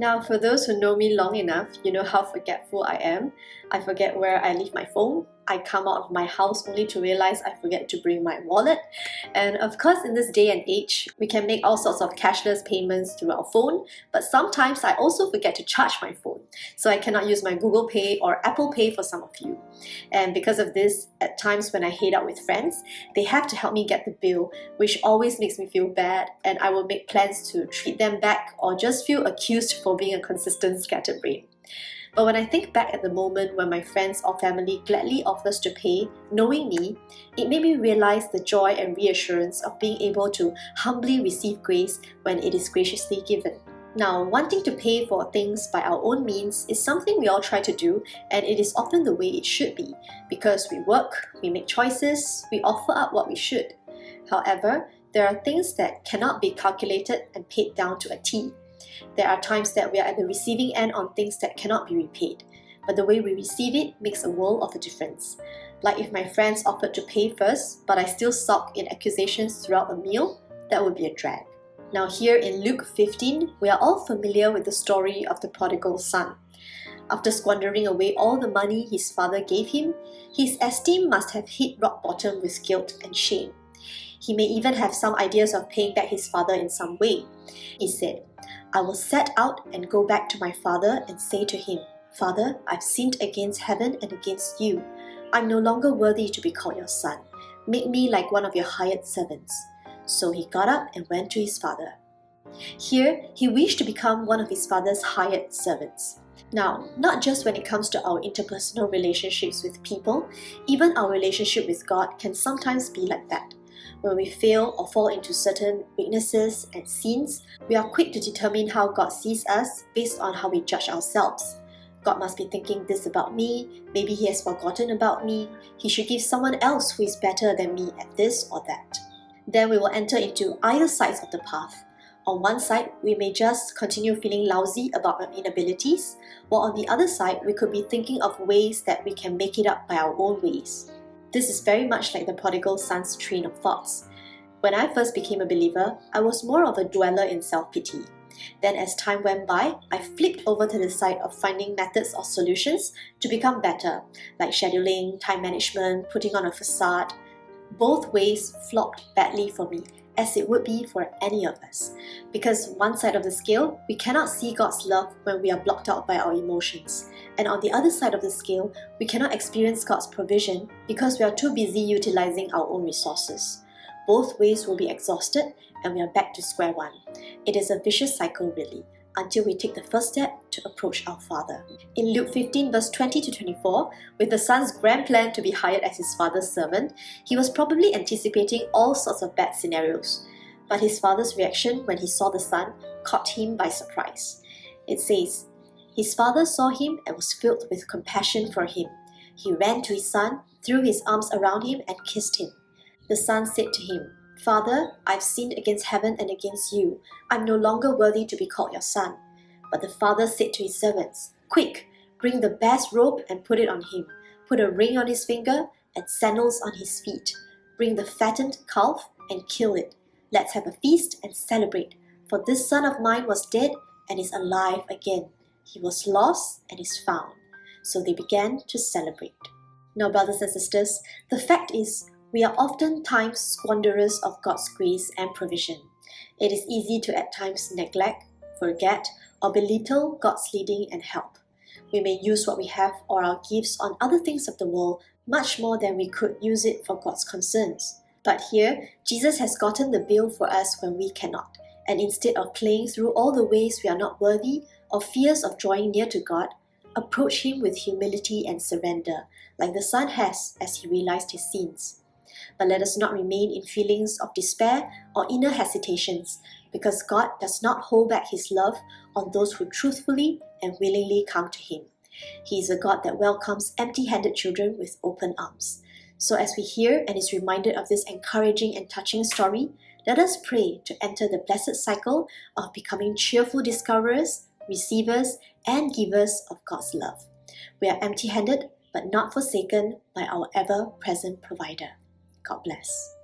Now, for those who know me long enough, you know how forgetful I am. I forget where I leave my phone. I come out of my house only to realize I forget to bring my wallet. And of course, in this day and age, we can make all sorts of cashless payments through our phone, but sometimes I also forget to charge my phone. So I cannot use my Google Pay or Apple Pay for some of you. And because of this, at times when I head out with friends, they have to help me get the bill, which always makes me feel bad, and I will make plans to treat them back or just feel accused for being a consistent scatterbrain. But when I think back at the moment when my friends or family gladly offers to pay, knowing me, it made me realize the joy and reassurance of being able to humbly receive grace when it is graciously given. Now, wanting to pay for things by our own means is something we all try to do, and it is often the way it should be, because we work, we make choices, we offer up what we should. However, there are things that cannot be calculated and paid down to a T. There are times that we are at the receiving end on things that cannot be repaid, but the way we receive it makes a world of a difference. Like if my friends offered to pay first, but I still sulk in accusations throughout a meal, that would be a drag. Now here in Luke 15, we are all familiar with the story of the prodigal son. After squandering away all the money his father gave him, his esteem must have hit rock bottom with guilt and shame. He may even have some ideas of paying back his father in some way. He said, "I will set out and go back to my father and say to him, 'Father, I've sinned against heaven and against you. I'm no longer worthy to be called your son. Make me like one of your hired servants.' So he got up and went to his father." Here, he wished to become one of his father's hired servants. Now, not just when it comes to our interpersonal relationships with people, even our relationship with God can sometimes be like that. When we fail or fall into certain weaknesses and sins, we are quick to determine how God sees us based on how we judge ourselves. God must be thinking this about me, maybe He has forgotten about me, He should give someone else who is better than me at this or that. Then we will enter into either sides of the path. On one side, we may just continue feeling lousy about our inabilities, while on the other side, we could be thinking of ways that we can make it up by our own ways. This is very much like the prodigal son's train of thoughts. When I first became a believer, I was more of a dweller in self-pity. Then as time went by, I flipped over to the side of finding methods or solutions to become better, like scheduling, time management, putting on a facade. Both ways flopped badly for me, as it would be for any of us. Because one side of the scale, we cannot see God's love when we are blocked out by our emotions. And on the other side of the scale, we cannot experience God's provision because we are too busy utilizing our own resources. Both ways will be exhausted and we are back to square one. It is a vicious cycle really, until we take the first step to approach our Father. In Luke 15 verse 20 to 24, with the son's grand plan to be hired as his father's servant, he was probably anticipating all sorts of bad scenarios. But his father's reaction when he saw the son caught him by surprise. It says, "His father saw him and was filled with compassion for him. He ran to his son, threw his arms around him and kissed him. The son said to him, 'Father, I've sinned against heaven and against you. I'm no longer worthy to be called your son.' But the father said to his servants, 'Quick, bring the best robe and put it on him. Put a ring on his finger and sandals on his feet. Bring the fattened calf and kill it. Let's have a feast and celebrate. For this son of mine was dead and is alive again. He was lost and is found.' So they began to celebrate." Now, brothers and sisters, the fact is, we are oftentimes squanderers of God's grace and provision. It is easy to at times neglect, forget, or belittle God's leading and help. We may use what we have or our gifts on other things of the world much more than we could use it for God's concerns. But here, Jesus has gotten the bill for us when we cannot. And instead of playing through all the ways we are not worthy or fears of drawing near to God, approach Him with humility and surrender, like the son has as he realized his sins. But let us not remain in feelings of despair or inner hesitations, because God does not hold back His love on those who truthfully and willingly come to Him. He is a God that welcomes empty-handed children with open arms. So as we hear and is reminded of this encouraging and touching story, let us pray to enter the blessed cycle of becoming cheerful discoverers, receivers, and givers of God's love. We are empty-handed, but not forsaken by our ever-present provider. God bless.